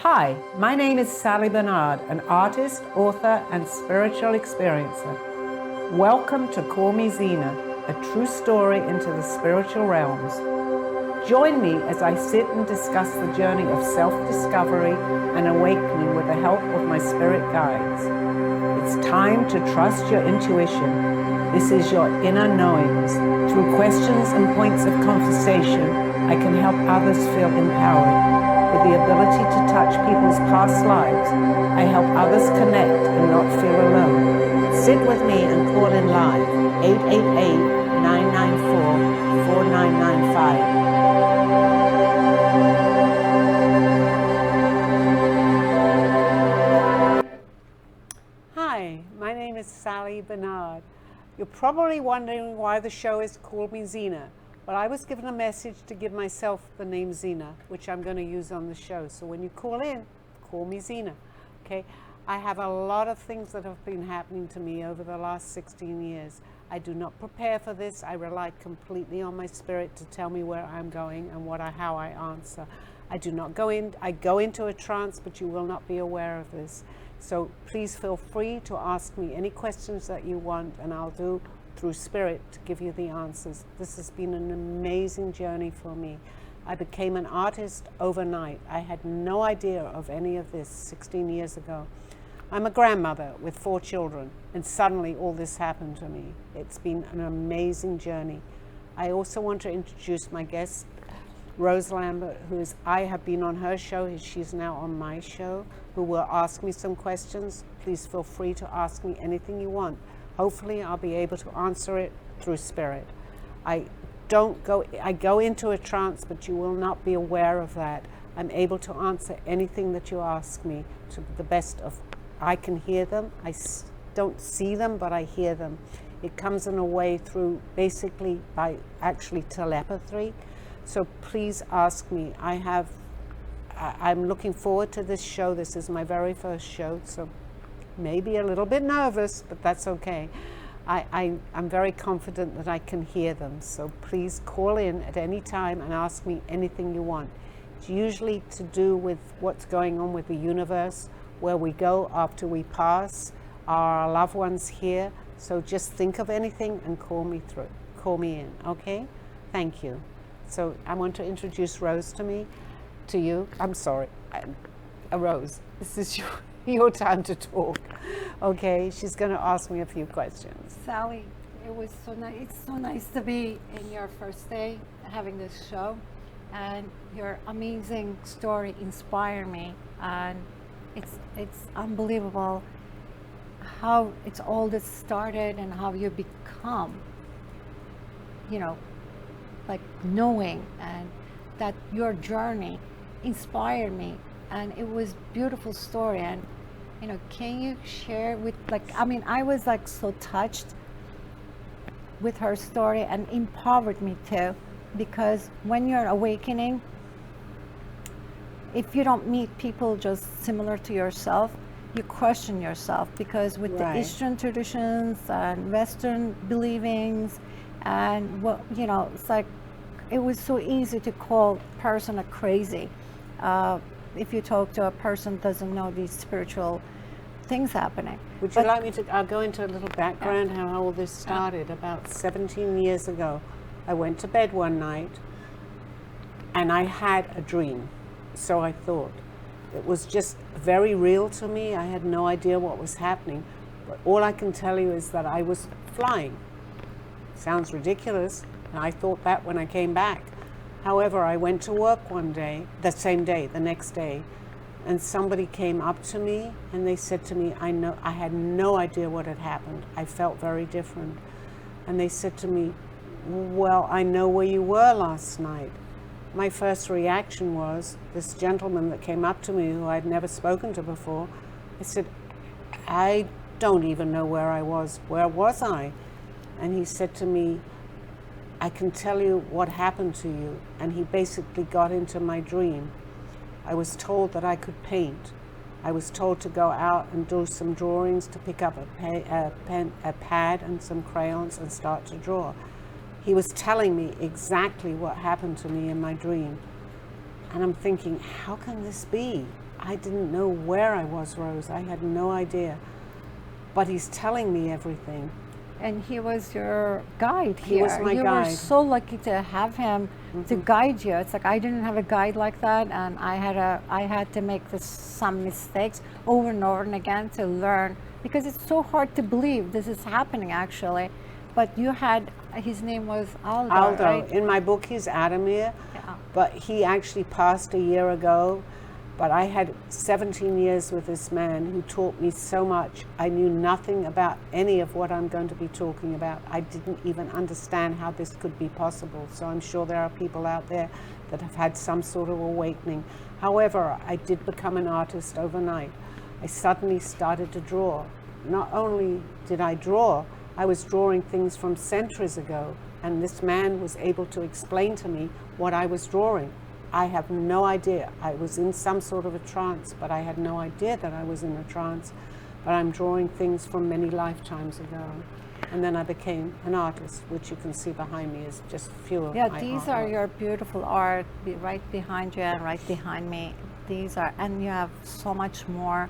Hi, my name is Sally Bernard, an artist, author, and spiritual experiencer. Welcome to Call Me Zena, a true story into the spiritual realms. Join me as I sit and discuss the journey of self-discovery and awakening with the help of my spirit guides. It's time to trust your intuition. This is your inner knowings. Through questions and points of conversation, I can help others feel empowered. With the ability to touch people's past lives, I help others connect and not feel alone. Sit with me and call in live, 888-994-4995. Hi, my name is Sally Bernard. You're probably wondering why the show is called Me Zena. But I was given a message to give myself the name Zena, which I'm going to use on the show. So when you call in, call me Zena, okay? I have a lot of things that have been happening to me over the last 16 years. I do not prepare for this. I rely completely on my spirit to tell me where I'm going and how I answer. I do not go in. I go into a trance, but you will not be aware of this. So please feel free to ask me any questions that you want, and I'll do through spirit to give you the answers. This has been an amazing journey for me. I became an artist overnight. I had no idea of any of this 16 years ago. I'm a grandmother with 4 children, and suddenly all this happened to me. It's been an amazing journey. I also want to introduce my guest, Rose Lambert, I have been on her show. She's now on my show, who will ask me some questions. Please feel free to ask me anything you want. Hopefully I'll be able to answer it through spirit. I go into a trance, but you will not be aware of that. I'm able to answer anything that you ask me to the best of, I can hear them. I don't see them, but I hear them. It comes in a way through, basically by actually telepathy. So please ask me. I'm looking forward to this show. This is my very first show, so maybe a little bit nervous, but that's okay. I'm very confident that I can hear them. So please call in at any time and ask me anything you want. It's usually to do with what's going on with the universe, where we go after we pass, our loved ones here. So just think of anything and call me in, okay? Thank you. So I want to introduce Rose to you. I'm sorry, Rose, this is your time to talk. Okay, she's going to ask me a few questions. Sally, it was so nice. It's so nice to be in your first day having this show, and your amazing story inspired me. And it's unbelievable how it's all this started and how you become, like knowing, and that your journey inspired me, and it was beautiful story. And can you share with, I was so touched with her story, and empowered me too, because when you're awakening, if you don't meet people just similar to yourself, you question yourself, because with the Eastern traditions and Western believings, and it's like it was so easy to call a person a crazy. If you talk to a person doesn't know these spiritual things happening. Would you like me to, I'll go into a little background, how all this started. About 17 years ago, I went to bed one night and I had a dream. So I thought. It was just very real to me. I had no idea what was happening. But all I can tell you is that I was flying. Sounds ridiculous. And I thought that when I came back. However, I went to work one day, the next day, and somebody came up to me and they said to me, I had no idea what had happened. I felt very different. And they said to me, well, I know where you were last night. My first reaction was, this gentleman that came up to me who I'd never spoken to before, I said, I don't even know where I was. Where was I? And he said to me, I can tell you what happened to you. And he basically got into my dream. I was told that I could paint. I was told to go out and do some drawings, to pick up a pad and some crayons and start to draw. He was telling me exactly what happened to me in my dream. And I'm thinking, how can this be? I didn't know where I was, Rose. I had no idea. But he's telling me everything. And he was your guide here. He was my you guide. were so lucky to have him to guide you. It's like I didn't have a guide like that, and I had to make some mistakes over and over and again to learn, because it's so hard to believe this is happening actually. But you had, his name was Aldo, Aldo. right? In my book, he's Adamir, but he actually passed a year ago. But I had 17 years with this man who taught me so much. I knew nothing about any of what I'm going to be talking about. I didn't even understand how this could be possible. So I'm sure there are people out there that have had some sort of awakening. However, I did become an artist overnight. I suddenly started to draw. Not only did I draw, I was drawing things from centuries ago, and this man was able to explain to me what I was drawing. I have no idea. I was in some sort of a trance, but I had no idea that I was in a trance. But I'm drawing things from many lifetimes ago. And then I became an artist, which you can see behind me is just a few of my these artwork. are your beautiful art right behind you and right behind me. These are, and you have so much more.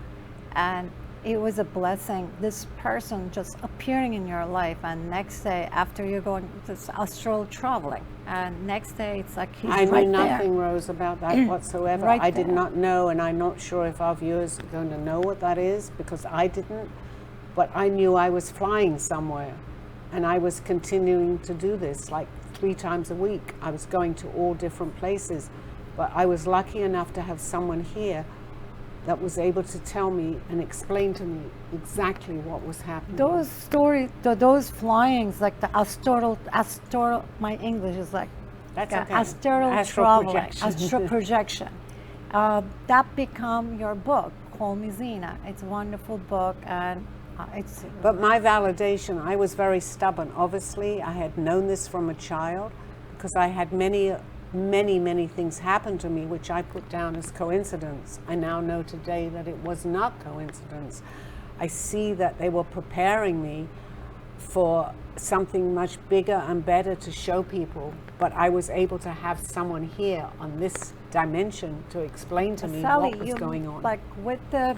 And it was a blessing, this person just appearing in your life, and next day after you're going this astral traveling, and next day it's like he's I right knew there. nothing, Rose, about that whatsoever. Right I did there. not know, and I'm not sure if our viewers are going to know what that is, because I didn't. But I knew I was flying somewhere, and I was continuing to do this like 3 times a week. I was going to all different places, but I was lucky enough to have someone here that was able to tell me and explain to me exactly what was happening. Those stories, those flyings, like the astral, my English is like That's okay. astral traveling, astral projection. That become your book, called Me Zena. It's a wonderful book, and it's. But my validation, I was very stubborn. Obviously, I had known this from a child, because I had many things happen to me which I put down as coincidence. I now know today that it was not coincidence. I see that they were preparing me for something much bigger and better to show people, but I was able to have someone here on this dimension to explain to me Sally, what was going on. Like with the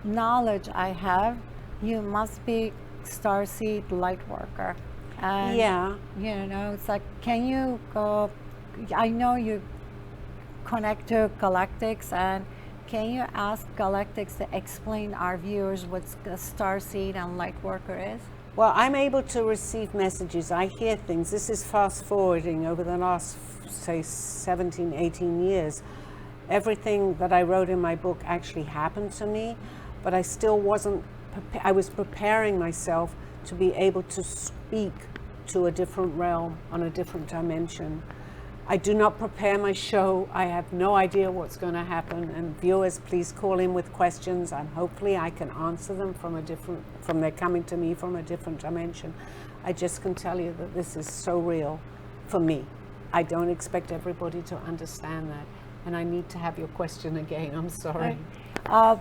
knowledge I have, you must be starseed light worker. And yeah. You know, it's like, can you go, I know you connect to galactics, and can you ask galactics to explain our viewers what a starseed and light worker is? Well, I'm able to receive messages. I hear things. This is fast forwarding over the last, say, 17, 18 years. Everything that I wrote in my book actually happened to me, but I still wasn't, I was preparing myself to be able to speak to a different realm on a different dimension. I do not prepare my show. I have no idea what's going to happen. And viewers, please call in with questions, and hopefully I can answer them from they're coming to me from a different dimension. I just can tell you that this is so real for me. I don't expect everybody to understand that. And I need to have your question again. I'm sorry. I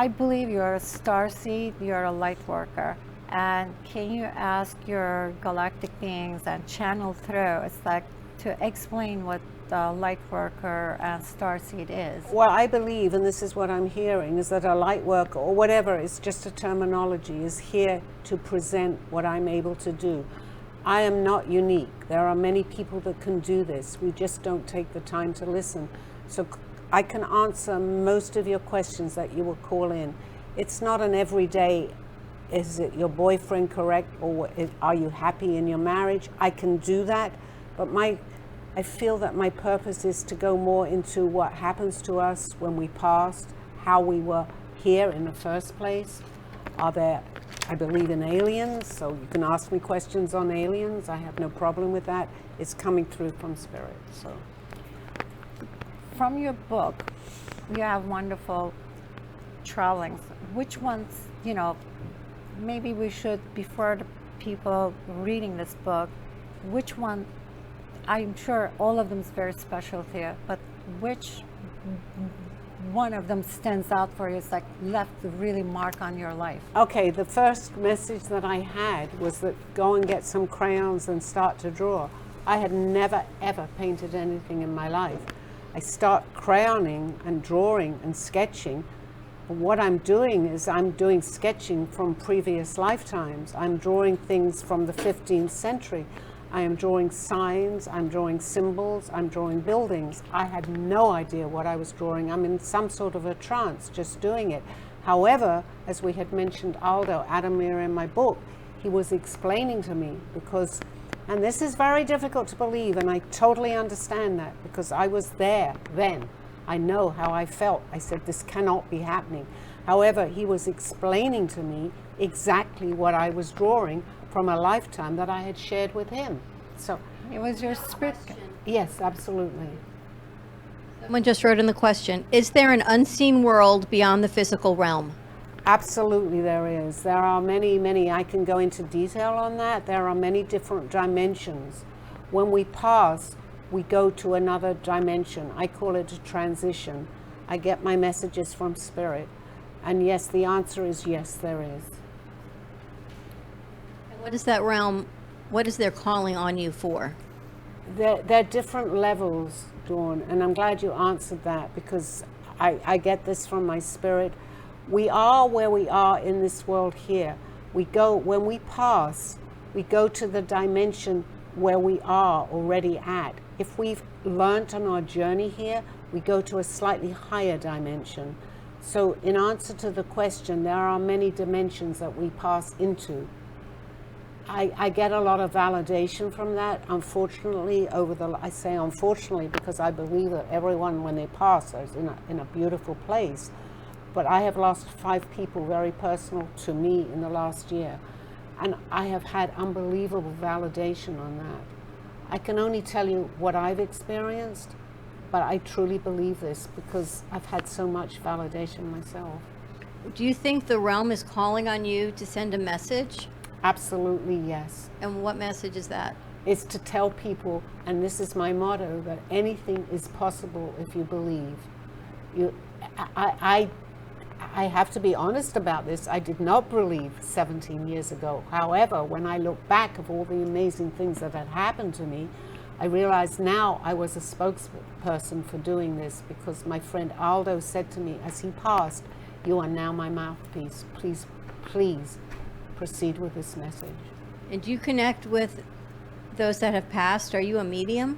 believe you're a starseed, you're a light worker. And can you ask your galactic beings and channel through, it's like, to explain what the light worker and starseed is? Well, I believe, and this is what I'm hearing, is that a light worker, or whatever, it's just a terminology, is here to present what I'm able to do. I am not unique. There are many people that can do this. We just don't take the time to listen. So I can answer most of your questions that you will call in. It's not an everyday, is it your boyfriend correct, or are you happy in your marriage? I can do that, but I feel that my purpose is to go more into what happens to us when we passed, how we were here in the first place. I believe in aliens, so you can ask me questions on aliens. I have no problem with that. It's coming through from spirit. So, from your book, you have wonderful travelings. Which ones, maybe we should, before the people reading this book, which one, I'm sure all of them is very special to you, but which one of them stands out for you, it's like left a really mark on your life? Okay, the first message that I had was that go and get some crayons and start to draw. I had never ever painted anything in my life. I start crayoning and drawing and sketching. What I'm doing is I'm doing sketching from previous lifetimes. I'm drawing things from the 15th century. I am drawing signs, I'm drawing symbols, I'm drawing buildings. I had no idea what I was drawing. I'm in some sort of a trance just doing it. However, as we had mentioned Aldo Adamir in my book, he was explaining to me because, and this is very difficult to believe, and I totally understand that because I was there then. I know how I felt. I said, this cannot be happening. However, he was explaining to me exactly what I was drawing from a lifetime that I had shared with him. So It was your spirit. yes, absolutely. Someone just wrote in the question, is there an unseen world beyond the physical realm? Absolutely there is. There are many, I can go into detail on that. There are many different dimensions. When we pass, we go to another dimension. I call it a transition. I get my messages from spirit. And yes, the answer is yes, there is. And what is that realm, what is their calling on you for? There are different levels, Dawn, and I'm glad you answered that because I get this from my spirit. We are where we are in this world here. We go, when we pass, we go to the dimension where we are already at. If we've learnt on our journey here, we go to a slightly higher dimension. So in answer to the question, there are many dimensions that we pass into. I get a lot of validation from that. Unfortunately, I say unfortunately because I believe that everyone, when they pass, is in a beautiful place. But I have lost 5 people very personal to me in the last year. And I have had unbelievable validation on that. I can only tell you what I've experienced, but I truly believe this because I've had so much validation myself. Do you think the realm is calling on you to send a message? Absolutely, yes. And what message is that? It's to tell people, and this is my motto, that anything is possible if you believe. I have to be honest about this. I did not believe 17 years ago. However, when I look back of all the amazing things that had happened to me, I realize now I was a spokesperson for doing this because my friend Aldo said to me as he passed, "You are now my mouthpiece. Please, please proceed with this message." And do you connect with those that have passed? Are you a medium?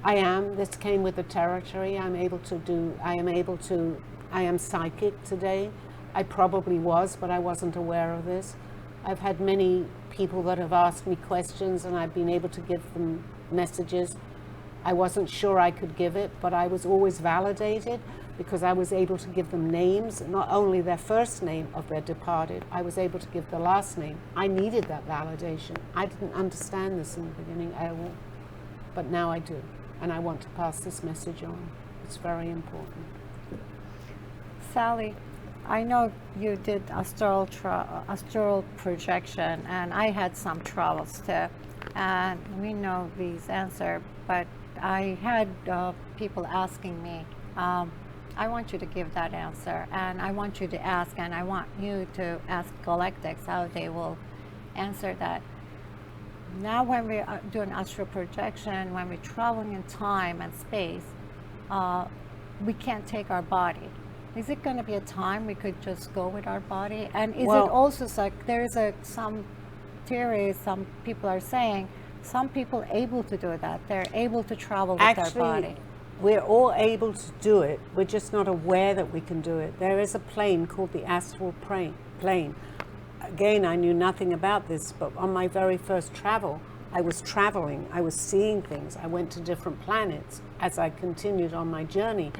I am. This came with the territory. I am psychic today. I probably was, but I wasn't aware of this. I've had many people that have asked me questions and I've been able to give them messages. I wasn't sure I could give it, but I was always validated because I was able to give them names, not only their first name of their departed, I was able to give the last name. I needed that validation. I didn't understand this in the beginning at all, but now I do, and I want to pass this message on. It's very important. Sally, I know you did astral projection, and I had some travels too, and we know these answers, but I had people asking me, I want you to give that answer, and I want you to ask, and I want you to ask Galactics how they will answer that. Now when we do an astral projection, when we're traveling in time and space, we can't take our body. Is it going to be a time we could just go with our body? And is it also like there's some theories, some people are saying, some people able to do that. They're able to travel with their body. We're all able to do it. We're just not aware that we can do it. There is a plane called the astral plane. Again, I knew nothing about this, but on my very first travel, I was traveling. I was seeing things. I went to different planets as I continued on my journey.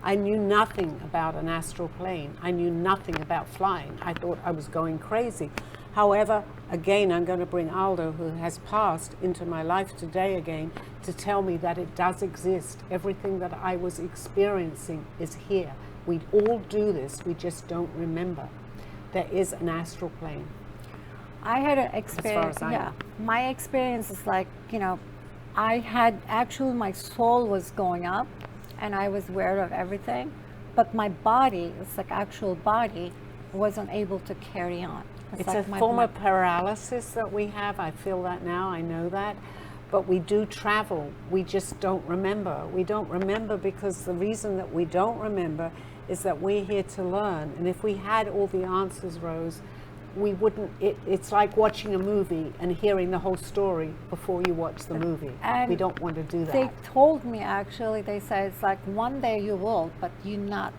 I knew nothing about an astral plane. I knew nothing about flying. I thought I was going crazy. However, again, I'm going to bring Aldo, who has passed, into my life today again to tell me that it does exist. Everything that I was experiencing is here. We all do this. We just don't remember. There is an astral plane. I had an experience. As far as I know. My experience is like, I had actually my soul was going up, and I was aware of everything, but my body, it's like actual body, wasn't able to carry on. It's like a form of paralysis that we have. I feel that now. I know that. but we do travel. We just don't remember. We don't remember because the reason that we don't remember is that we're here to learn. And if we had all the answers, Rose, we wouldn't, it's like watching a movie and hearing the whole story before you watch the movie. And we don't want to do that. They told me, actually, they said it's like one day you will, but you're not.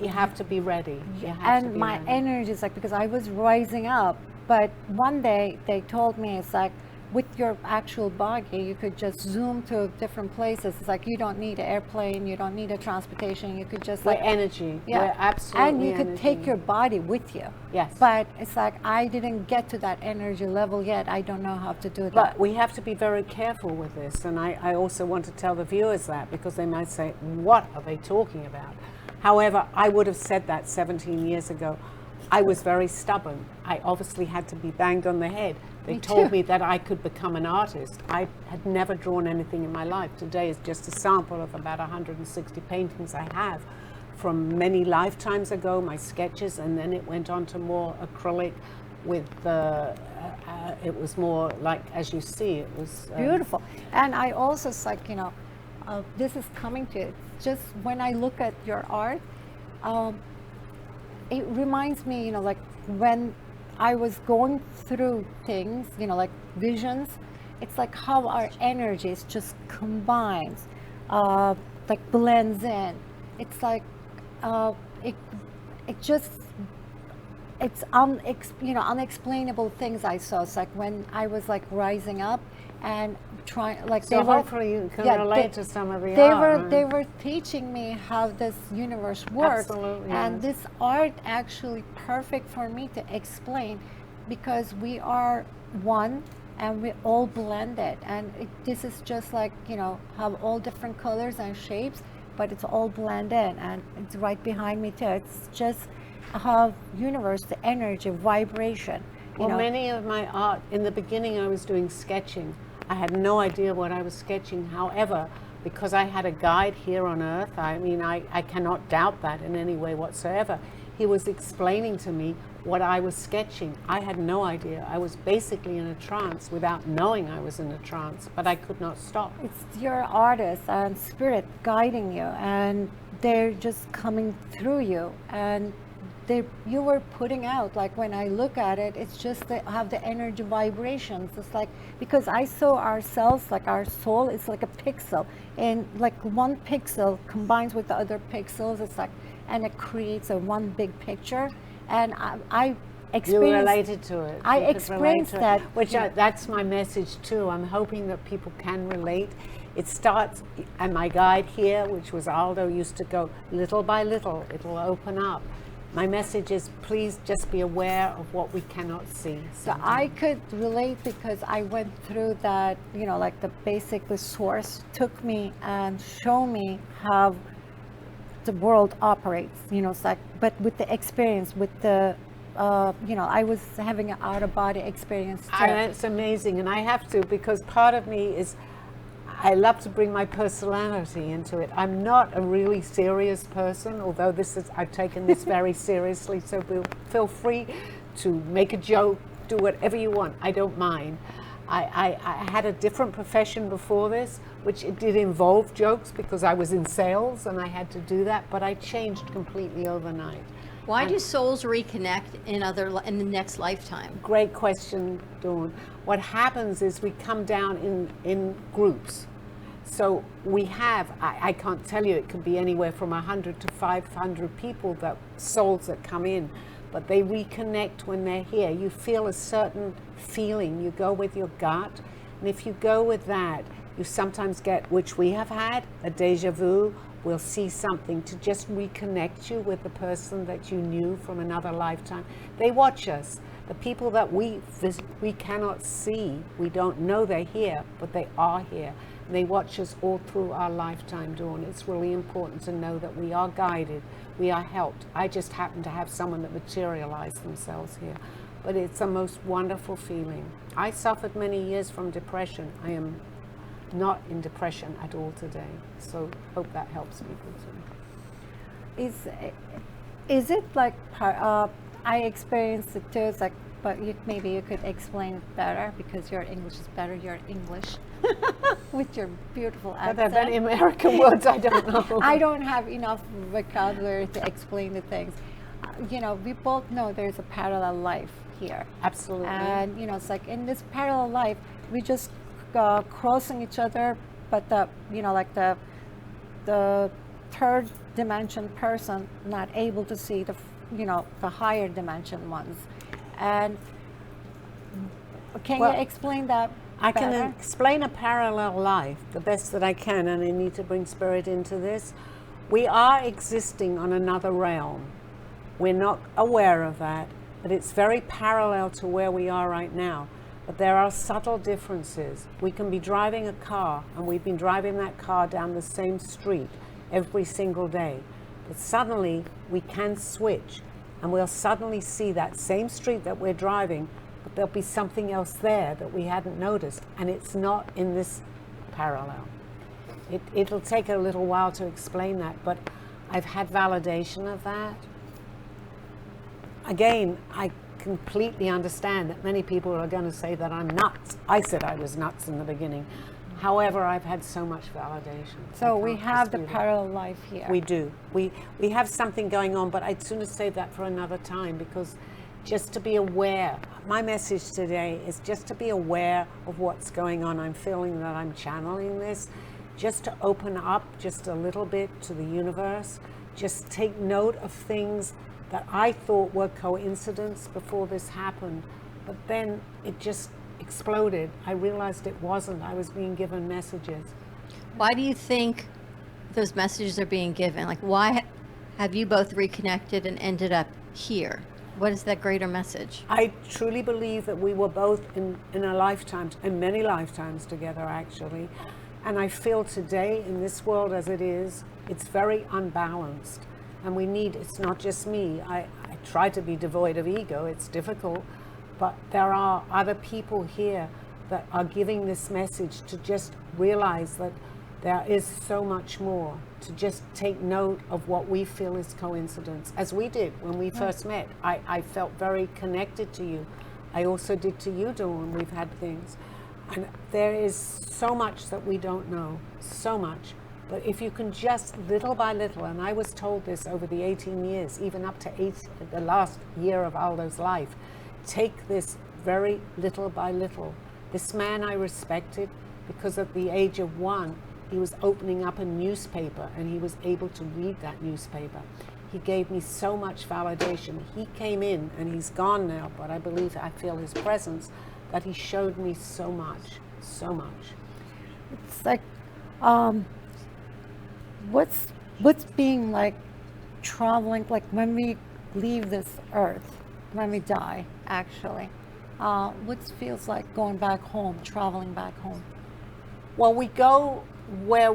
You have to be ready. And my energy is like, because I was rising up, but one day they told me it's like, with your actual body, you could just zoom to different places. It's like you don't need an airplane, you don't need a transportation. You could just we're energy. Yeah, we're absolutely and you could energy. take your body with you. Yes. But it's like I didn't get to that energy level yet. I don't know how to do that. But we have to be very careful with this, and I also want to tell the viewers that, because they might say, "What are they talking about?" However, I would have said that 17 years ago. I was very stubborn. I obviously had to be banged on the head. They told me that I could become an artist. I had never drawn anything in my life. Today is just a sample of about 160 paintings I have from many lifetimes ago, my sketches, and then it went on to more acrylic with it was more like, as you see, it was beautiful. And I also, it's like, this is coming to it. Just when I look at your art, it reminds me, like when I was going through things, like visions, it's like how our energies just combines, like blends in. It's like, it's unexplainable things I saw. It's like when I was like rising up and trying, like so hopefully you can relate to some of the art. They were teaching me how this universe works. Absolutely, and yes. this art actually perfect for me to explain, because we are one and we all blended, and this is just like, have all different colors and shapes, but it's all blended, and it's right behind me too. It's just how universe, the energy, vibration. Well, many of my art, in the beginning I was doing sketching. I had no idea what I was sketching. However, because I had a guide here on Earth, I cannot doubt that in any way whatsoever. He was explaining to me what I was sketching. I had no idea. I was basically in a trance without knowing I was in a trance, but I could not stop. It's your artist and spirit guiding you, and they're just coming through you, and you were putting out, like when I look at it, it's just they have the energy vibrations. It's like, because I saw ourselves, like our soul is like a pixel, and like one pixel combines with the other pixels, it's like, and it creates a one big picture. And I experienced, you related to it. I experienced that. That's my message too. I'm hoping that people can relate. It starts, and my guide here, which was Aldo, used to go little by little, it'll open up. My message is, please just be aware of what we cannot see. So I could relate, because I went through that, like the basic source took me and showed me how the world operates, it's like, but with the experience, with the, I was having an out-of-body experience too. And it's amazing, and I have to, because part of me is, I love to bring my personality into it. I'm not a really serious person, although I've taken this very seriously, so feel free to make a joke, do whatever you want. I don't mind. I had a different profession before this, which it did involve jokes because I was in sales and I had to do that, but I changed completely overnight. Why do souls reconnect in the next lifetime? Great question, Dawn. What happens is we come down in groups. So we have, I can't tell you, it could be anywhere from 100 to 500 people, souls that come in, but they reconnect when they're here. You feel a certain feeling. You go with your gut, and if you go with that, you sometimes get, which we have had, a deja vu. We'll see something to just reconnect you with the person that you knew from another lifetime. They watch us. The people that we cannot see, we don't know they're here, but they are here. And they watch us all through our lifetime, Dawn. It's really important to know that we are guided, we are helped. I just happen to have someone that materialized themselves here. But it's the most wonderful feeling. I suffered many years from depression. I am not in depression at all today. So hope that helps people too. Is it like, I experienced it too, it's like, but maybe you could explain it better, because your English is better, you're English. with your beautiful Are there accent. any American words I don't know? I don't have enough vocabulary to explain the things. We both know there's a parallel life here. Absolutely. And, it's like in this parallel life, we just crossing each other, but the third dimension person not able to see the higher dimension ones. And can you explain that I better? can explain a parallel life the best that I can, and I need to bring spirit into this. We are existing on another realm. We're not aware of that, but it's very parallel to where we are right now. But there are subtle differences. We can be driving a car, and we've been driving that car down the same street every single day. But suddenly we can switch, and we'll suddenly see that same street that we're driving, but there'll be something else there that we hadn't noticed, and it's not in this parallel. It'll take a little while to explain that, but I've had validation of that. Again, I completely understand that many people are going to say that I'm nuts. I said I was nuts in the beginning. However, I've had so much validation. So we have the parallel life here. We do. We have something going on, but I'd sooner save that for another time, because just to be aware, my message today is just to be aware of what's going on. I'm feeling that I'm channeling this, just to open up just a little bit to the universe, just take note of things that I thought were coincidence before this happened, but then it just exploded. I realized it wasn't. I was being given messages. Why do you think those messages are being given? Like, why have you both reconnected and ended up here? What is that greater message? I truly believe that we were both in a lifetime, in many lifetimes together, actually. And I feel today, in this world as it is, it's very unbalanced. And it's not just me. I try to be devoid of ego. It's difficult. But there are other people here that are giving this message to just realize that there is so much more, to just take note of what we feel is coincidence, as we did when we first met. I felt very connected to you. I also did to you, Dawn. We've had things. And there is so much that we don't know, so much. But if you can just little by little, and I was told this over the 18 years, even up to the last year of Aldo's life, take this very little by little. This man I respected, because at the age of 1, he was opening up a newspaper and he was able to read that newspaper. He gave me so much validation. He came in, and he's gone now, but I feel his presence, that he showed me so much, so much. It's like, what's being like traveling, like when we leave this earth, when we die, actually, what feels like going back home, traveling back home? Well, we go where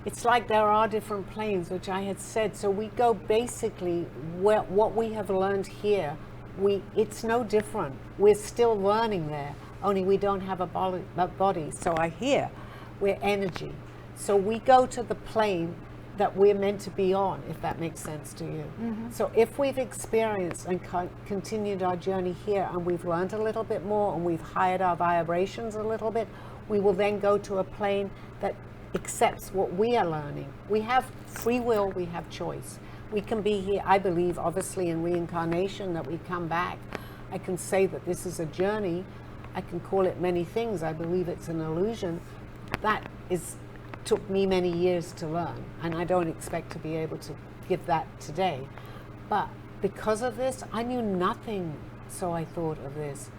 it's like there are different planes, which I had said. So we go basically where what we have learned here, it's no different. We're still learning there, only we don't have a body. So I hear we're energy. So we go to the plane that we're meant to be on, if that makes sense to you. Mm-hmm. So if we've experienced and continued our journey here, and we've learned a little bit more, and we've highed our vibrations a little bit, we will then go to a plane that accepts what we are learning. We have free will, we have choice. We can be here, I believe, obviously in reincarnation, that we come back. I can say that this is a journey. I can call it many things. I believe it's an illusion. That took me many years to learn, and I don't expect to be able to give that today. But because of this, I knew nothing, so I thought of this.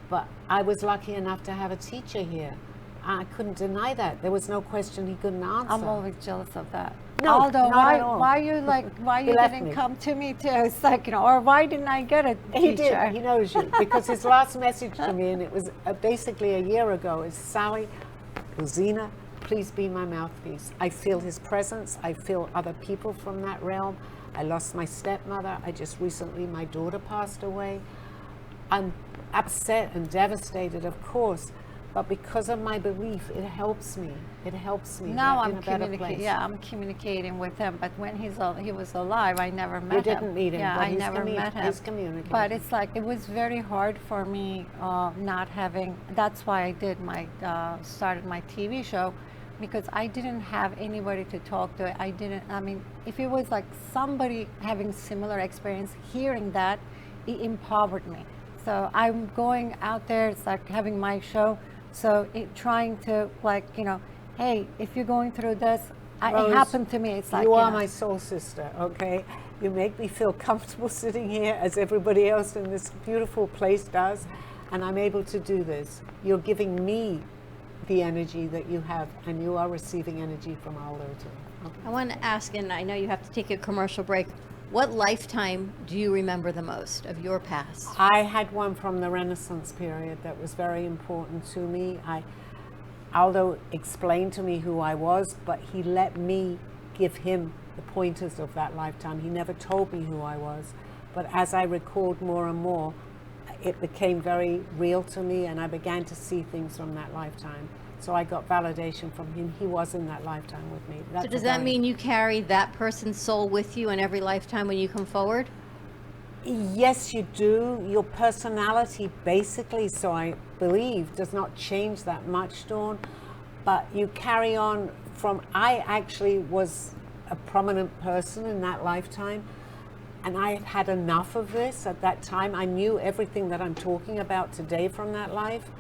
But I was lucky enough to have a teacher here. I couldn't deny that. There was no question he couldn't answer. I'm always jealous of that. No, Aldo, not at all. why you didn't come to me too? It's like, or why didn't I get a teacher? He did. He knows you, because his last message to me, and it was basically a year ago, is, Sally, Zena, please be my mouthpiece. I feel his presence. I feel other people from that realm. I lost my stepmother. Recently, my daughter passed away. I'm upset and devastated, of course, but because of my belief, it helps me. It helps me. Now get I'm in a better communicating. place. Yeah, I'm communicating with him. But when he was alive, I never met You him. didn't meet him, Yeah, but I he's never met him. he's communicating. But it's like it was very hard for me not having. That's why I did my started my TV show, because I didn't have anybody to talk to. I didn't. I mean, if it was like somebody having similar experience, hearing that, it empowered me. So I'm going out there. It's like having my show. So trying to like, hey, if you're going through this, Rose, it happened to me. It's like you are my soul sister, okay? You make me feel comfortable sitting here as everybody else in this beautiful place does, and I'm able to do this. You're giving me the energy that you have, and you are receiving energy from Aldo too. Okay. I want to ask, and I know you have to take a commercial break, what lifetime do you remember the most of your past? I had one from the Renaissance period that was very important to me. Aldo explained to me who I was, but he let me give him the pointers of that lifetime. He never told me who I was, but as I recalled more and more, it became very real to me, and I began to see things from that lifetime. So I got validation from him. He was in that lifetime with me. So does that mean you carry that person's soul with you in every lifetime when you come forward? Yes, you do. Your personality basically, so I believe, does not change that much, Dawn, but you carry on from, I actually was a prominent person in that lifetime, and I had had enough of this at that time. I knew everything that I'm talking about today from that life.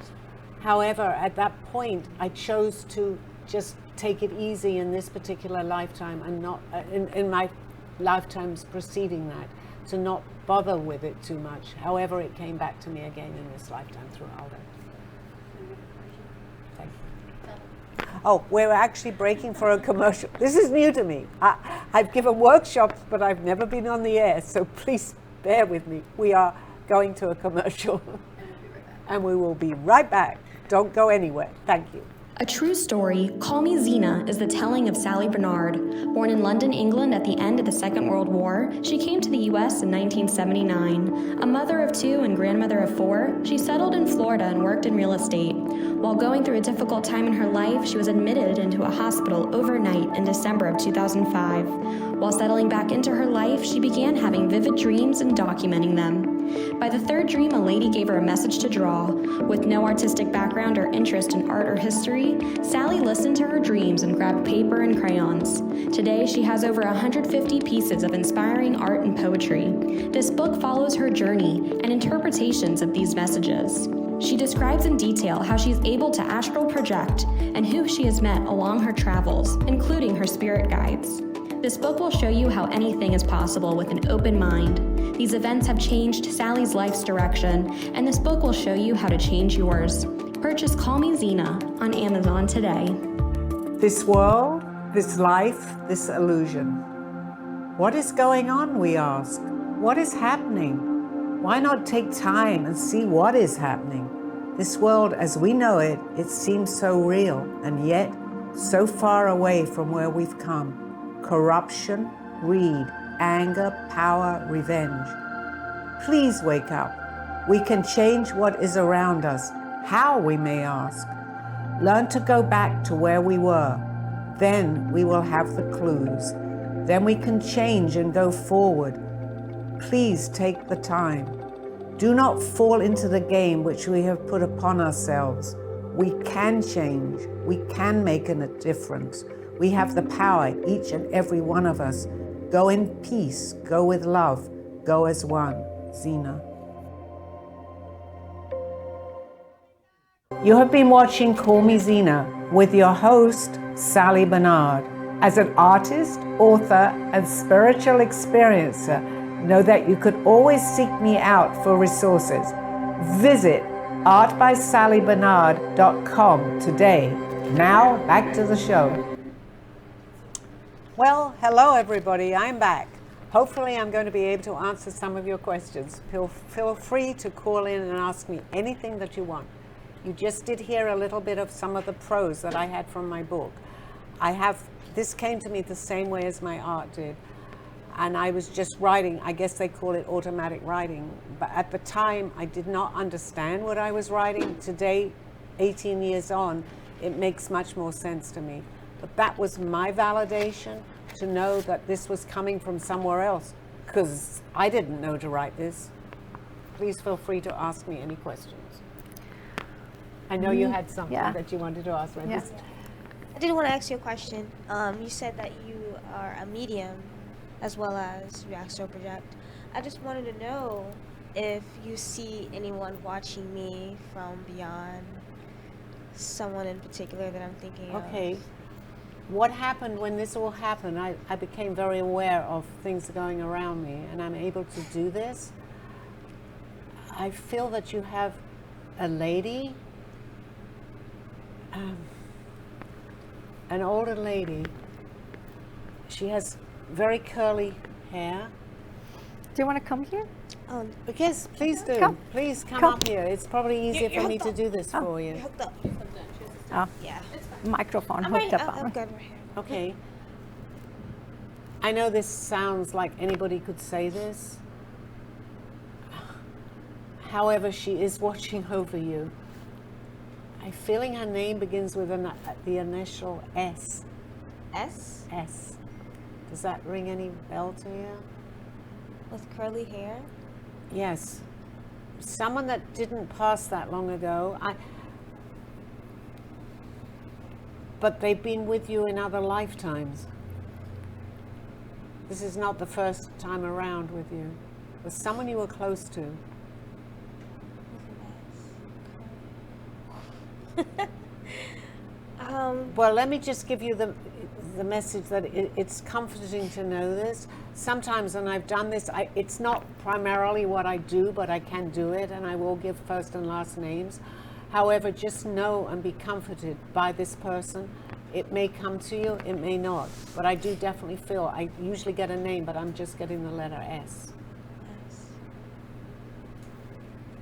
However, at that point, I chose to just take it easy in this particular lifetime, and not in my lifetimes preceding that, to not bother with it too much. However, it came back to me again in this lifetime through Aldo. Thank you. Oh, we're actually breaking for a commercial. This is new to me. I've given workshops, but I've never been on the air, so please bear with me. We are going to a commercial, and we will be right back. Don't go anywhere. Thank you. A true story, Call Me Zena, is the telling of Sally Bernard. Born in London, England at the end of the Second World War, she came to the U.S. in 1979. A mother of two and grandmother of four, she settled in Florida and worked in real estate. While going through a difficult time in her life, she was admitted into a hospital overnight in December of 2005. While settling back into her life, she began having vivid dreams and documenting them. By the third dream, a lady gave her a message to draw. With no artistic background or interest in art or history, Sally listened to her dreams and grabbed paper and crayons. Today, she has over 150 pieces of inspiring art and poetry. This book follows her journey and interpretations of these messages. She describes in detail how she's able to astral project and who she has met along her travels, including her spirit guides. This book will show you how anything is possible with an open mind. These events have changed Sally's life's direction, and this book will show you how to change yours. Purchase Call Me Zena on Amazon today. This world, this life, this illusion. What is going on, we ask? What is happening? Why not take time and see what is happening? This world as we know it, it seems so real, and yet so far away from where we've come. Corruption, greed, anger, power, revenge. Please wake up. We can change what is around us. How, we may ask? Learn to go back to where we were. Then we will have the clues. Then we can change and go forward. Please take the time. Do not fall into the game which we have put upon ourselves. We can change. We can make a difference. We have the power, each and every one of us. Go in peace, go with love, go as one. Zena. You have been watching Call Me Zena with your host, Sally Bernard. As an artist, author, and spiritual experiencer, know that you could always seek me out for resources. Visit artbysallybernard.com today. Now, back to the show. Well, hello everybody, I'm back. Hopefully I'm going to be able to answer some of your questions. Feel free to call in and ask me anything that you want. You just did hear a little bit of some of the prose that I had from my book. This came to me the same way as my art did. And I was just writing, I guess they call it automatic writing. But at the time, I did not understand what I was writing. Today, 18 years on, it makes much more sense to me. But that was my validation to know that this was coming from somewhere else, because I didn't know to write this. Please feel free to ask me any questions. I know you had something that you wanted to ask me. Yeah. I did want to ask you a question. You said that you are a medium as well as you astral project. I just wanted to know if you see anyone watching me from beyond, someone in particular that I'm thinking of. Okay. What happened when this all happened, I became very aware of things going around me, and I'm able to do this. I feel that you have a lady, an older lady. She has very curly hair. Do you want to come here? Yes, please do. Come. Please come Come. up here. It's probably easier for me to do this for you. You're hooked up. Oh, Yeah. microphone I'm hooked right, up I'm on. good right here. Okay. I know this sounds like anybody could say this. However, she is watching over you. I'm feeling her name begins with the initial S. S S. Does that ring any bell to you? with curly hair. Yes. Someone that didn't pass that long ago. But they've been with you in other lifetimes. This is not the first time around with you. It was someone you were close to. Well, let me just give you the message that it's comforting to know this. Sometimes, and I've done this, it's not primarily what I do, but I can do it, and I will give first and last names. However, just know and be comforted by this person. It may come to you, it may not, but I do definitely feel, I usually get a name, but I'm just getting the letter S.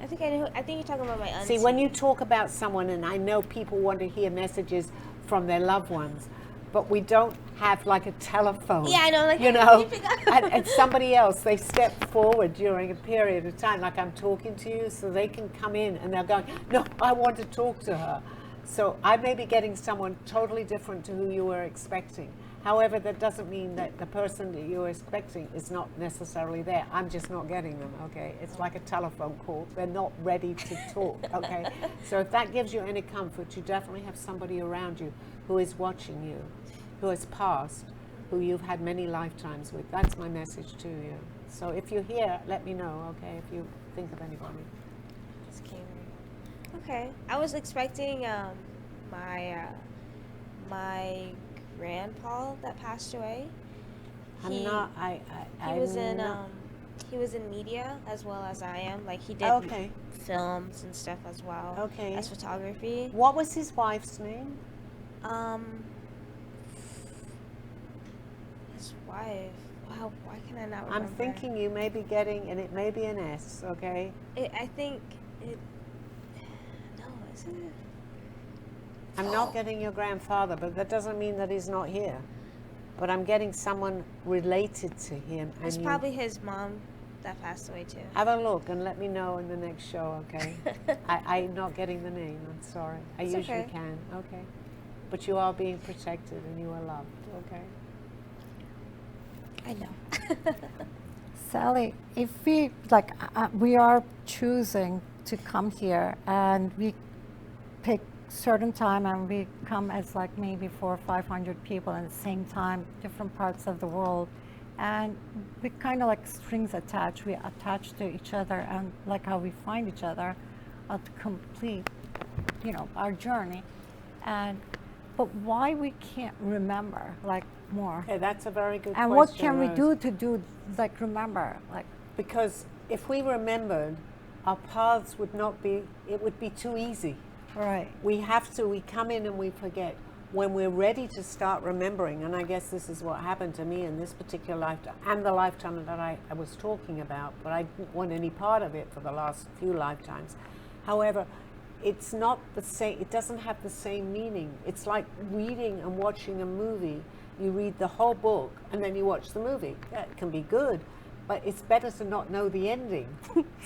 I think I know. I think you're talking about my auntie. See, when you talk about someone, and I know people want to hear messages from their loved ones, but we don't have like a telephone. Yeah, I know, like, you how know, do you pick up? and somebody else, they step forward during a period of time, like I'm talking to you, so they can come in and they're going, no, I want to talk to her. So I may be getting someone totally different to who you were expecting. However, that doesn't mean that the person that you're expecting is not necessarily there. I'm just not getting them, okay? It's like a telephone call. They're not ready to talk, okay? So if that gives you any comfort, you definitely have somebody around you who is watching you, who has passed, who you've had many lifetimes with. That's my message to you. So if you're here, let me know, okay, if you think of anybody. Just came in. Okay, I was expecting my grandpa that passed away. He was in media as well as I am. Like he did films and stuff as well. Okay. As photography. What was his wife's name? His wife. Wow, why can I not remember? I'm thinking you may be getting, and it may be an S, okay? I think it. No, isn't it? I'm not getting your grandfather, but that doesn't mean that he's not here. But I'm getting someone related to him. It's probably his mom that passed away too. Have a look and let me know in the next show, okay? I'm not getting the name, I'm sorry. I It's usually okay. can, okay? But you are being protected and you are loved, okay? I know. Sally, if we are choosing to come here and we pick certain time and we come as like maybe 400 or 500 people at the same time, different parts of the world, and we kind of like strings attached, we attach to each other, and like how we find each other to complete, our journey. But why we can't remember like more? Okay, that's a very good question. And what can we Rose. do like remember? Like, Because if we remembered, our paths would not be, it would be too easy. right. We come in and we forget. When we're ready to start remembering, and I guess this is what happened to me in this particular lifetime, and the lifetime that I was talking about, but I didn't want any part of it for the last few lifetimes. However, it's not the same, it doesn't have the same meaning. It's like reading and watching a movie. You read the whole book and then you watch the movie. That can be good, but it's better to not know the ending.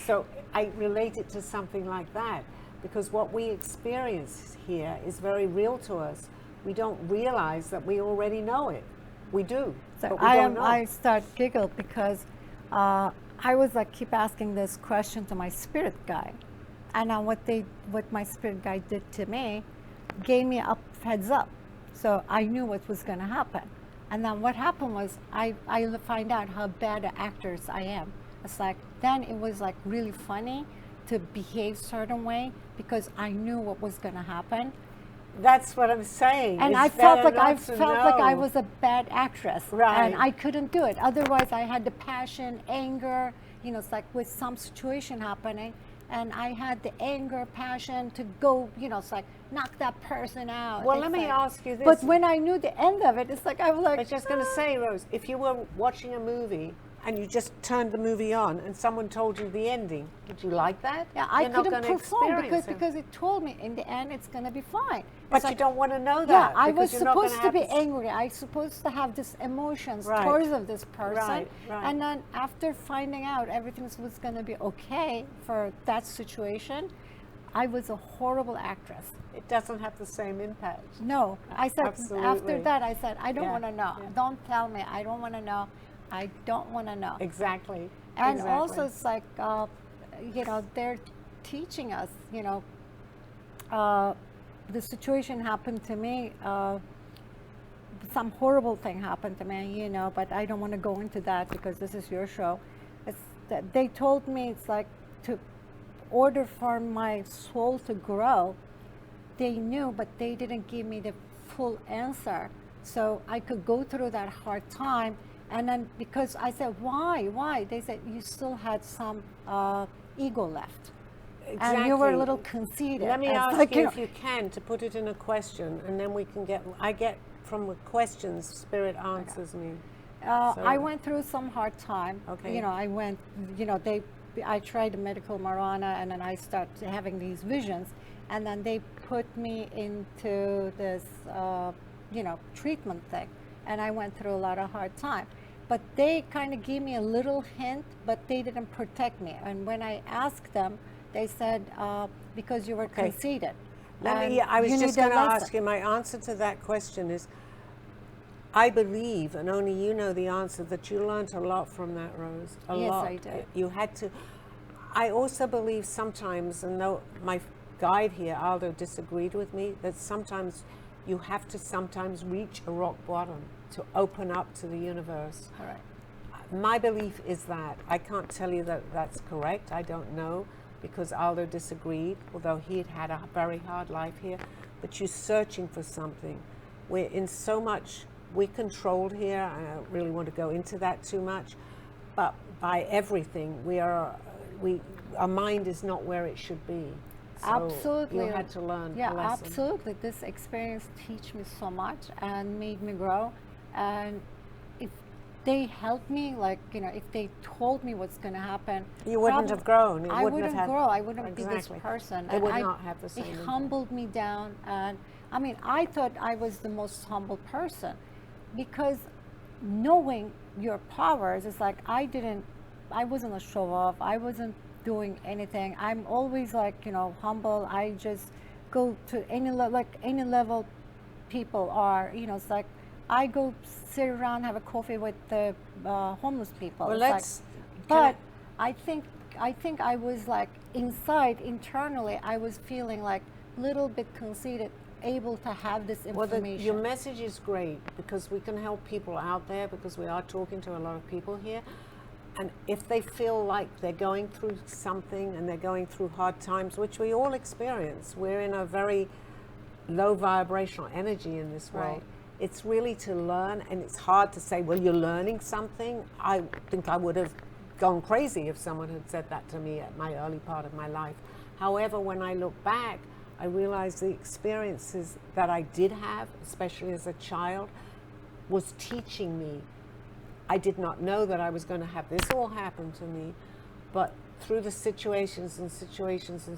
So I relate it to something like that, because what we experience here is very real to us. We don't realize that we already know it. We do, So but we don't know. I start giggle because I was like keep asking this question to my spirit guide, and what my spirit guide did to me, gave me a heads up, so I knew what was going to happen. And then what happened was I find out how bad an actress I am. It's like then it was like really funny to behave certain way because I knew what was going to happen. That's what I'm saying. And It's I felt better like not to I know. was a bad actress, Right. and I couldn't do it. Otherwise, I had the passion, anger. You know, it's like with some situation happening, and I had the anger, passion to go. You know, it's like knock that person out. Well, It's let me like- ask you this. But when I knew the end of it, it's like I was like, I was just going to say, Rose, if you were watching a movie and you just turned the movie on and someone told you the ending, would you like that? yeah, I You're not couldn't gonna perform experience it. because it told me in the end it's going to be fine. But It's you like, don't want to know yeah, that. I because was you're not gonna supposed to have be this- angry. I was supposed to have these emotions Right. towards of this person. Right, right. And then after finding out everything was going to be okay for that situation, I was a horrible actress. It doesn't have the same impact. No, I said Absolutely. after that, I said, I don't Yeah, want to know. yeah. Don't tell me. I don't want to know. I don't want to know. Exactly. And exactly. also, it's like, you know, they're teaching us, you know, the situation happened to me, some horrible thing happened to me, you know, but I don't want to go into that because this is your show. It's that they told me it's like to order for my soul to grow. They knew, but they didn't give me the full answer. So I could go through that hard time. And then because I said, why? They said, you still had some ego left. Exactly. And you were a little conceited. Let me It's ask like, you know, if you can to put it in a question, and then we can get. I get from the questions, Spirit answers me. I So- went through some hard time. Okay. You know, I went, you know, I tried the medical marijuana, and then I started having these visions. And then they put me into this, you know, treatment thing. And I went through a lot of hard time. But they kind of gave me a little hint, but they didn't protect me. And when I asked them, they said, because you were Okay. conceited. I was you just need a going to ask lesson. you, my answer to that question is, I believe, and only you know the answer, that you learned a lot from that, Rose. A Yes, lot. I did. You had to. I also believe sometimes, and though my guide here, Aldo, disagreed with me, that sometimes you have to sometimes reach a rock bottom to open up to the universe. All right. My belief is that. I can't tell you that that's correct. I don't know, because Aldo disagreed, although he had had a very hard life here. But you're searching for something. We're in so much, we're controlled here. I don't really want to go into that too much. But by everything, our mind is not where it should be. So Absolutely. You had to learn Yeah, a lesson. absolutely. This experience teach me so much and made me grow. And if they helped me, like, you know, if they told me what's going to happen, You wouldn't have grown. It I wouldn't wouldn't have had- grow. I wouldn't be Exactly. this person. It And would not have the same It impact. humbled me down. And I mean, I thought I was the most humble person because knowing your powers is like I wasn't a show off. I wasn't doing anything. I'm always like, you know, humble. I just go to any level people are, you know, it's like I go sit around, have a coffee with the homeless people. Well, It's like- let's. but I think I was like inside, internally, I was feeling like little bit conceited, able to have this Well, information. your message is great because we can help people out there because we are talking to a lot of people here. And if they feel like they're going through something and they're going through hard times, which we all experience, we're in a very low vibrational energy in this world. Right. It's really to learn, and it's hard to say, well, you're learning something. I think I would have gone crazy if someone had said that to me at my early part of my life. However, when I look back, I realize the experiences that I did have, especially as a child, was teaching me. I did not know that I was going to have this all happen to me, but through the situations and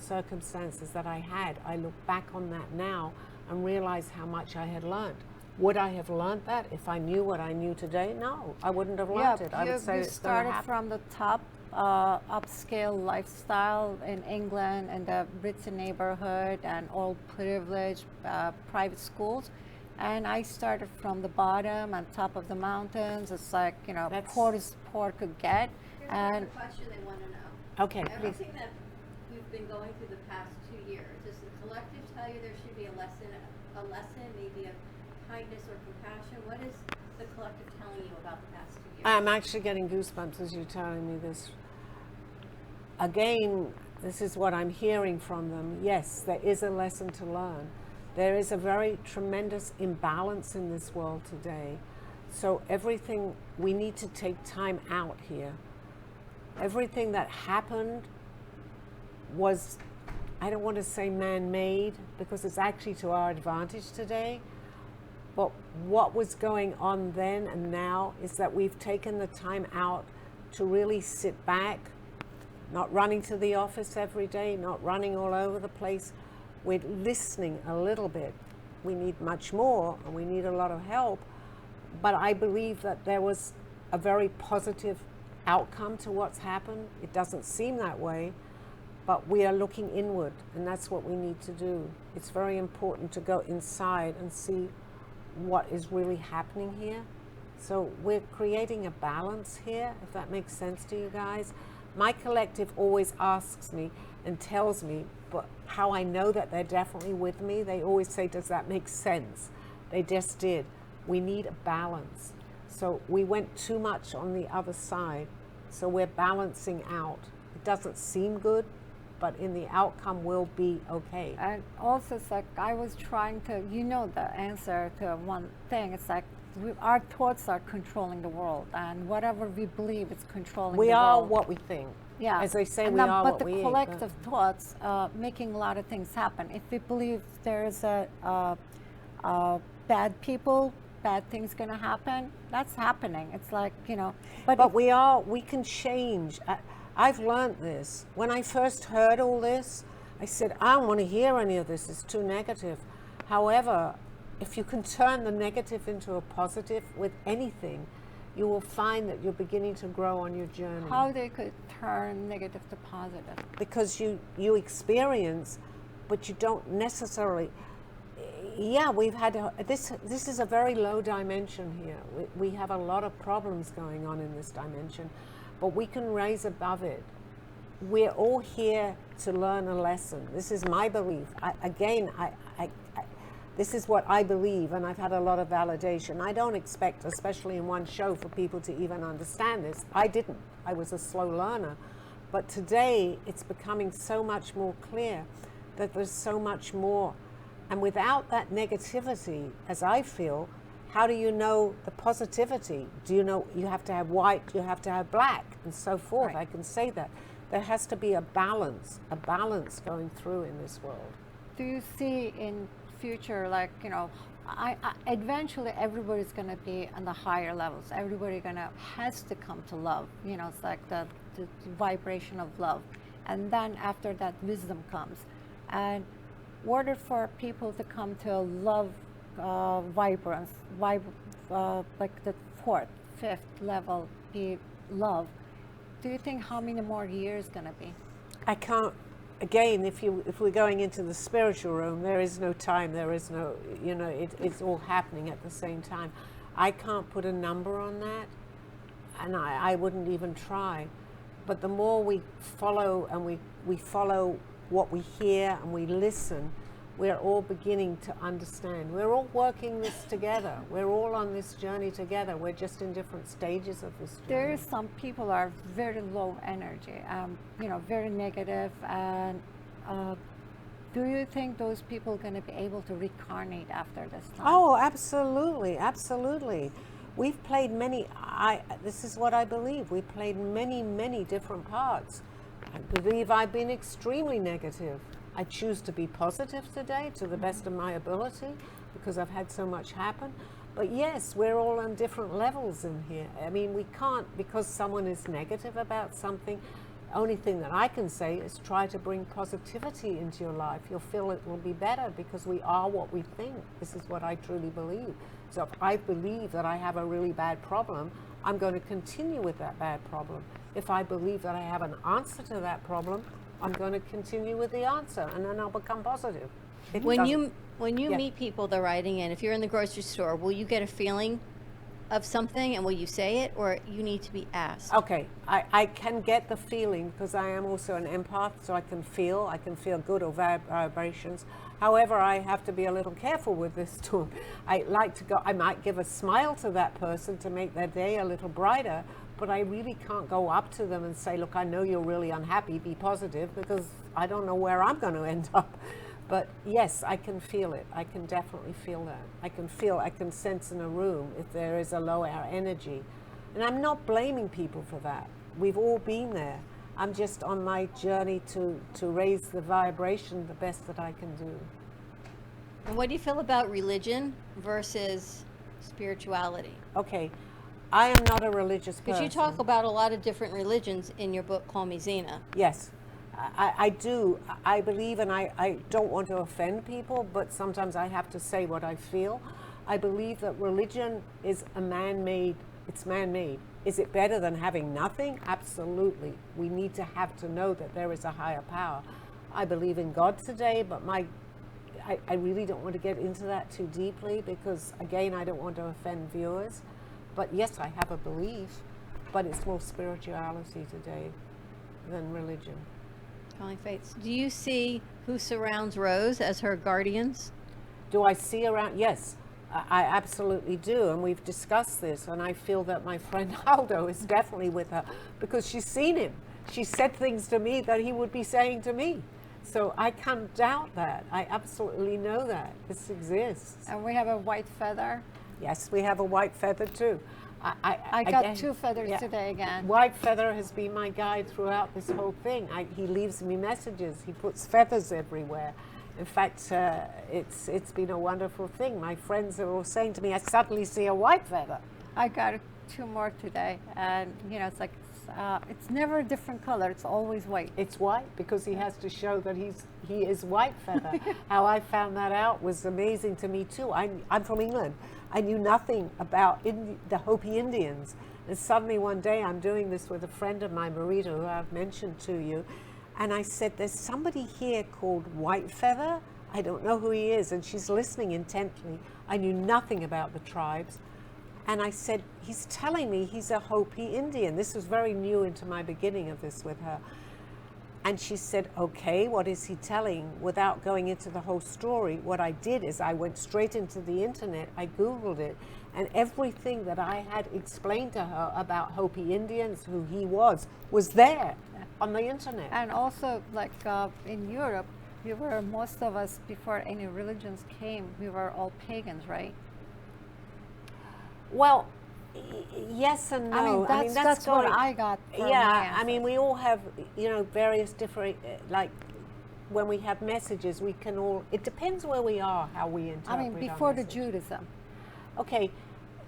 circumstances that I had, I look back on that now and realize how much I had learned. Would I have learned that if I knew what I knew today? No, I wouldn't have learned it. I would say you it's going to started happen. from the top upscale lifestyle in England and the British neighborhood and all privileged private schools. And I started from the bottom on top of the mountains. It's like, you know, poor as poor could get. Here's And a question they want to know. Okay, please. Everything that we've been going through the past 2 years, does the collective tell you there should be a lesson, maybe of kindness or compassion? What is the collective telling you about the past 2 years? I'm actually getting goosebumps as you're telling me this. Again, this is what I'm hearing from them. Yes, there is a lesson to learn. There is a very tremendous imbalance in this world today. So everything, we need to take time out here. Everything that happened was, I don't want to say man-made, because it's actually to our advantage today. But what was going on then and now is that we've taken the time out to really sit back, not running to the office every day, not running all over the place. We're listening a little bit. We need much more, and we need a lot of help. But I believe that there was a very positive outcome to what's happened. It doesn't seem that way, but we are looking inward, and that's what we need to do. It's very important to go inside and see what is really happening here. So we're creating a balance here, if that makes sense to you guys. My collective always asks me and tells me, but how I know that they're definitely with me, they always say, does that make sense? They just did. We need a balance. So we went too much on the other side. So we're balancing out. It doesn't seem good, but in the outcome will be okay. And also, it's like I was trying to, you know, the answer to one thing. It's like our thoughts are controlling the world, and whatever we believe is controlling the world. We are what we think. Yeah. As they say, and we are but what the we collective thoughts making a lot of things happen. If we believe there's bad people, bad things going to happen, that's happening. It's like, you know. But we can change. I've learned this. When I first heard all this, I said, I don't want to hear any of this. It's too negative. However, if you can turn the negative into a positive with anything, you will find that you're beginning to grow on your journey. How they could turn negative to positive? Because you experience, but you don't necessarily. Yeah, we've had this is a very low dimension here. We have a lot of problems going on in this dimension, but we can raise above it. We're all here to learn a lesson. This is my belief. This is what I believe, and I've had a lot of validation. I don't expect, especially in one show, for people to even understand this. I didn't. I was a slow learner. But today, it's becoming so much more clear that there's so much more. And without that negativity, as I feel, how do you know the positivity? Do you know you have to have white, you have to have black, and so forth? Right. I can say that. There has to be a balance going through in this world. Do you see in future, like, you know, eventually everybody's going to be on the higher levels. Everybody has to come to love. You know, it's like the vibration of love. And then after that, wisdom comes. And in order for people to come to love vibrance, like the fourth, fifth level, be love, do you think how many more years going to be? I can't. Again, if we're going into the spiritual realm, there is no time. There is no, you know, it's all happening at the same time. I can't put a number on that, and I wouldn't even try. But the more we follow and we follow what we hear and we listen, we're all beginning to understand. We're all working this together. We're all on this journey together. We're just in different stages of this journey. There are some people are very low energy, you know, very negative. And do you think those people are going to be able to reincarnate after this time? Oh, absolutely, absolutely. We've played many. This is what I believe. We played many different parts. I believe I've been extremely negative. I choose to be positive today to the best of my ability because I've had so much happen. But yes, we're all on different levels in here. I mean, we can't, because someone is negative about something, the only thing that I can say is try to bring positivity into your life. You'll feel it will be better because we are what we think. This is what I truly believe. So if I believe that I have a really bad problem, I'm going to continue with that bad problem. If I believe that I have an answer to that problem, I'm going to continue with the answer, and then I'll become positive. When you Yeah. meet people that are writing in, if you're in the grocery store, will you get a feeling of something and will you say it, or you need to be asked? Okay, I can get the feeling because I am also an empath, so I can feel good or vibrations. However, I have to be a little careful with this too. I might give a smile to that person to make their day a little brighter, but I really can't go up to them and say, look, I know you're really unhappy, be positive, because I don't know where I'm going to end up. But yes, I can feel it. I can definitely feel that. I can sense in a room if there is a low energy. And I'm not blaming people for that. We've all been there. I'm just on my journey to raise the vibration the best that I can do. And what do you feel about religion versus spirituality? Okay, I am not a religious person. Because you talk about a lot of different religions in your book, Call Me Zena. Yes, I do. I believe, and I don't want to offend people, but sometimes I have to say what I feel. I believe that religion is it's man-made. Is it better than having nothing? Absolutely. We need to have to know that there is a higher power. I believe in God today, but I really don't want to get into that too deeply because, again, I don't want to offend viewers. But yes, I have a belief, but it's more spirituality today than religion. Calling Fates. Do you see who surrounds Rose as her guardians? Do I see around? Yes, I absolutely do. And we've discussed this. And I feel that my friend Aldo is definitely with her because she's seen him. She said things to me that he would be saying to me. So I can't doubt that. I absolutely know that. This exists. And we have a white feather. Yes, we have a white feather too. I got two feathers today again. White feather has been my guide throughout this whole thing. He leaves me messages. He puts feathers everywhere. In fact, it's been a wonderful thing. My friends are all saying to me, I suddenly see a white feather. I got two more today, and it's like it's never a different color. It's always white. It's white because he has to show that he is white feather. How I found that out was amazing to me too. I'm from England. I knew nothing about the Hopi Indians. And suddenly one day I'm doing this with a friend of mine, Marita, who I've mentioned to you. And I said, there's somebody here called White Feather. I don't know who he is. And she's listening intently. I knew nothing about the tribes. And I said, he's telling me he's a Hopi Indian. This was very new into my beginning of this with her. And she said, okay, what is he telling? Without going into the whole story, what I did is I went straight into the internet, I Googled it, and everything that I had explained to her about Hopi Indians, who he was there on the internet. And also, like in Europe, most of us, before any religions came, we were all pagans, right? Well, yes and no. I mean, that's what I got from yeah, my I mean, we all have, various different, like, when we have messages, we can all, it depends where we are, how we interpret I mean, before the Judaism. Okay,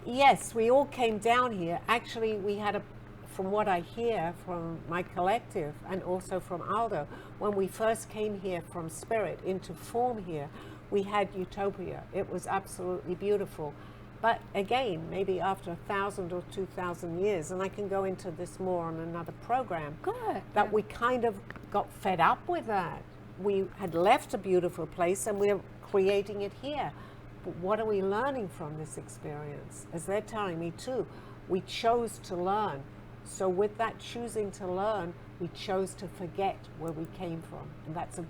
yes, we all came down here. Actually, we had from what I hear from my collective and also from Aldo, when we first came here from spirit into form here, we had utopia. It was absolutely beautiful. But again, maybe after 1,000 or 2,000 years, and I can go into this more on another program, that we kind of got fed up with that. We had left a beautiful place and we're creating it here. But what are we learning from this experience? As they're telling me too, we chose to learn. So with that choosing to learn, we chose to forget where we came from. And that's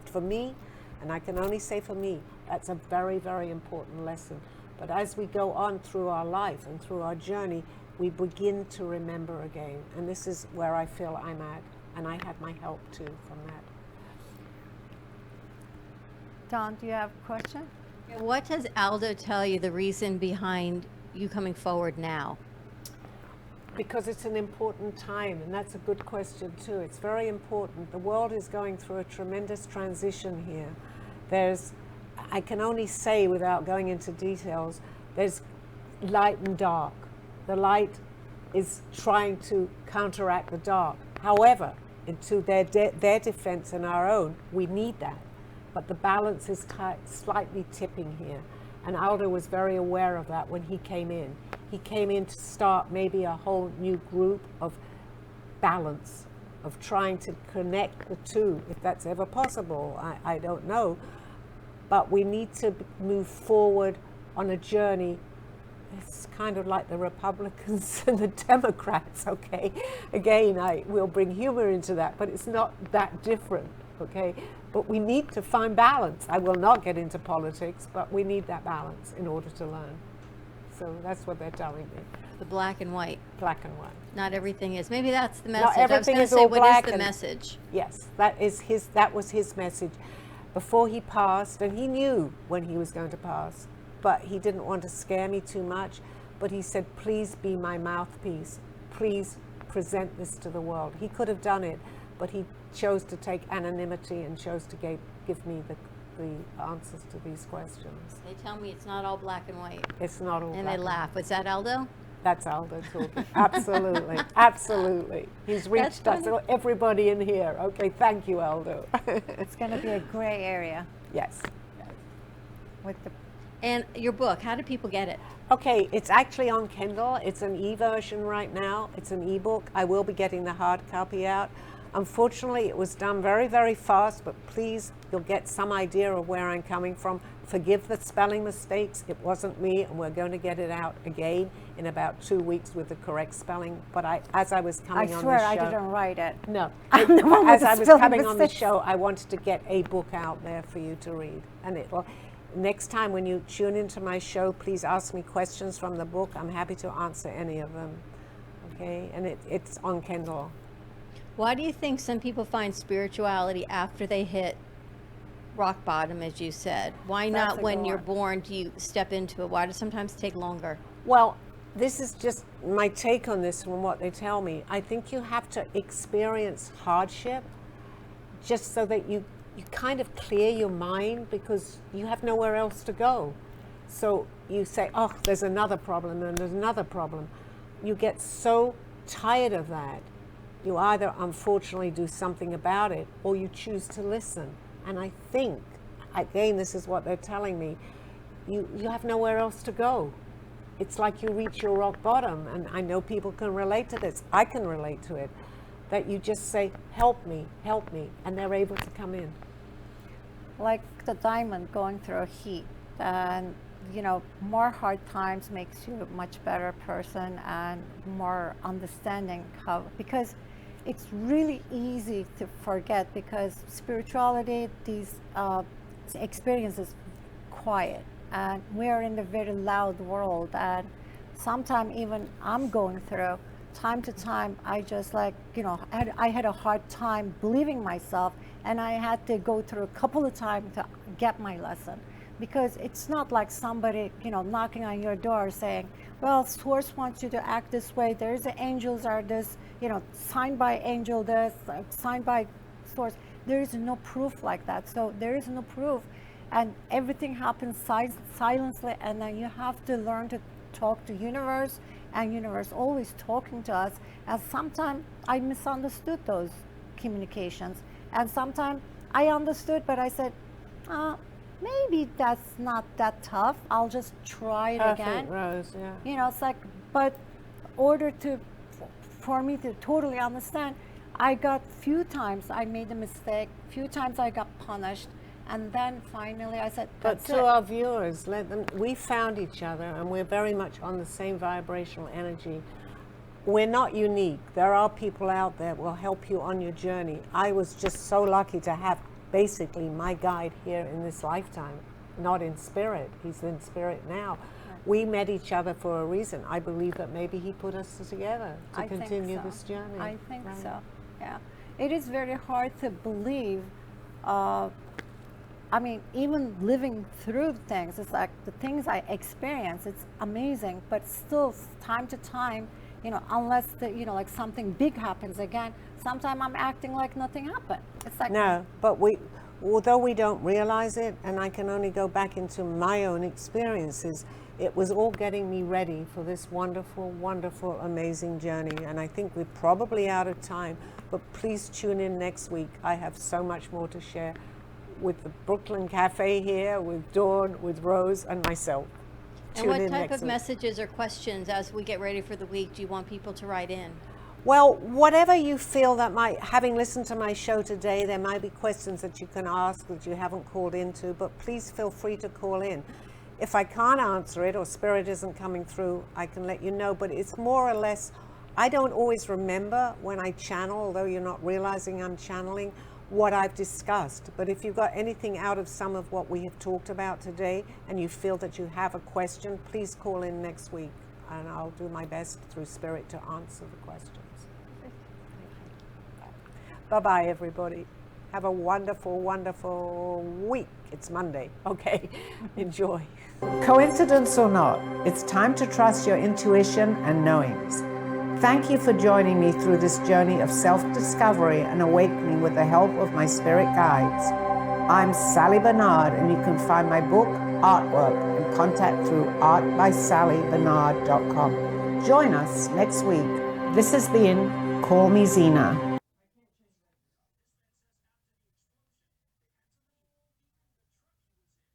for me, and I can only say for me, that's a very, very important lesson. But as we go on through our life and through our journey, we begin to remember again. And this is where I feel I'm at. And I had my help too from that. Don, do you have a question? What does Aldo tell you the reason behind you coming forward now? Because it's an important time, and that's a good question too. It's very important. The world is going through a tremendous transition here. I can only say without going into details, there's light and dark. The light is trying to counteract the dark. However, to their defense and our own, we need that. But the balance is slightly tipping here. And Aldo was very aware of that when he came in. he came in to start maybe a whole new group of balance, of trying to connect the two, if that's ever possible. I don't know. But we need to move forward on a journey. It's kind of like the Republicans and the Democrats, okay? Again, I will bring humor into that, but it's not that different, okay? But we need to find balance. I will not get into politics, but we need that balance in order to learn. So that's what they're telling me. The black and white. Black and white. Not everything is. Maybe that's the message. Not everything I is was going all to say, what black is the and- message? Yes, that was his message before he passed, and he knew when he was going to pass, but he didn't want to scare me too much. But he said, please be my mouthpiece. Please present this to the world. He could have done it, but he chose to take anonymity and chose to give me the answers to these questions. They tell me it's not all black and white. It's not all And black they laugh. Was that Aldo? That's Aldo talking. Absolutely. Absolutely. He's reached us, funny. everybody in here. Okay, thank you, Aldo. It's going to be a gray area Yes. with the. And your book, how do people get it? Okay, it's actually on Kindle. It's an e-version right now. It's an e-book. I will be getting the hard copy out. Unfortunately, it was done very, very fast, but please, you'll get some idea of where I'm coming from. Forgive the spelling mistakes. It wasn't me, and we're going to get it out again in about 2 weeks with the correct spelling. But as I was I coming on swear the show, I didn't write it. No. I'm the one with As the I was spelling coming on the mistakes. show, I wanted to get a book out there for you to read. And it will. Next time when you tune into my show, please ask me questions from the book. I'm happy to answer any of them. Okay? And it's on Kindle. Why do you think some people find spirituality after they hit rock bottom, as you said? Why That's not a when good you're one. born do you step into it? Why does it sometimes take longer? Well, this is just my take on this from what they tell me. I think you have to experience hardship just so that you kind of clear your mind, because you have nowhere else to go. So you say, oh, there's another problem and there's another problem. You get so tired of that. You either unfortunately do something about it or you choose to listen. And I think, again, this is what they're telling me, you have nowhere else to go. It's like you reach your rock bottom, and I know people can relate to this. I can relate to it. That you just say, help me, and they're able to come in. Like the diamond going through heat, and more hard times makes you a much better person and more understanding because it's really easy to forget, because spirituality, these experiences quiet, and we are in a very loud world, and sometimes even I'm going through time to time, I just I had a hard time believing myself, and I had to go through a couple of times to get my lesson, because it's not like somebody knocking on your door saying, well, source wants you to act this way, there's the angels are this, signed by angel this, signed by source. There is no proof like that. So there is no proof, and everything happens silently, and then you have to learn to talk to universe, and universe always talking to us. And sometimes I misunderstood those communications, and sometimes I understood, but I said, maybe that's not that tough, I'll just try it again. Perfect, Rose, yeah. It's like, but for me to totally understand, I got few times I made a mistake, few times I got punished, and then finally I said, But that's to it. our viewers, we found each other, and we're very much on the same vibrational energy. We're not unique. There are people out there that will help you on your journey. I was just so lucky to have basically my guide here in this lifetime, not in spirit. He's in spirit now. We met each other for a reason. I believe that maybe he put us together to I think continue so. this journey. I think Right. so, yeah. It is very hard to believe. Even living through things, it's like the things I experience, it's amazing, but still time to time, unless like something big happens again, sometimes I'm acting like nothing happened. It's like, No, but although we don't realize it, and I can only go back into my own experiences, it was all getting me ready for this wonderful, wonderful, amazing journey. And I think we're probably out of time, but please tune in next week. I have so much more to share with the Brooklyn Cafe here, with Dawn, with Rose, and myself. And what type of messages or questions as we get ready for the week do you want people to write in? Well, whatever you feel that having listened to my show today, there might be questions that you can ask that you haven't called into, but please feel free to call in. If I can't answer it or spirit isn't coming through, I can let you know, but it's more or less, I don't always remember when I channel, although you're not realizing I'm channeling, what I've discussed. But if you've got anything out of some of what we have talked about today and you feel that you have a question, please call in next week and I'll do my best through spirit to answer the questions. Bye-bye, everybody. Have a wonderful, wonderful week. It's Monday. Okay, enjoy. Coincidence or not, it's time to trust your intuition and knowings. Thank you for joining me through this journey of self-discovery and awakening with the help of my spirit guides. I'm Sally Bernard, and you can find my book, artwork, and contact through artbysallybernard.com. Join us next week. This has been Call Me Zena.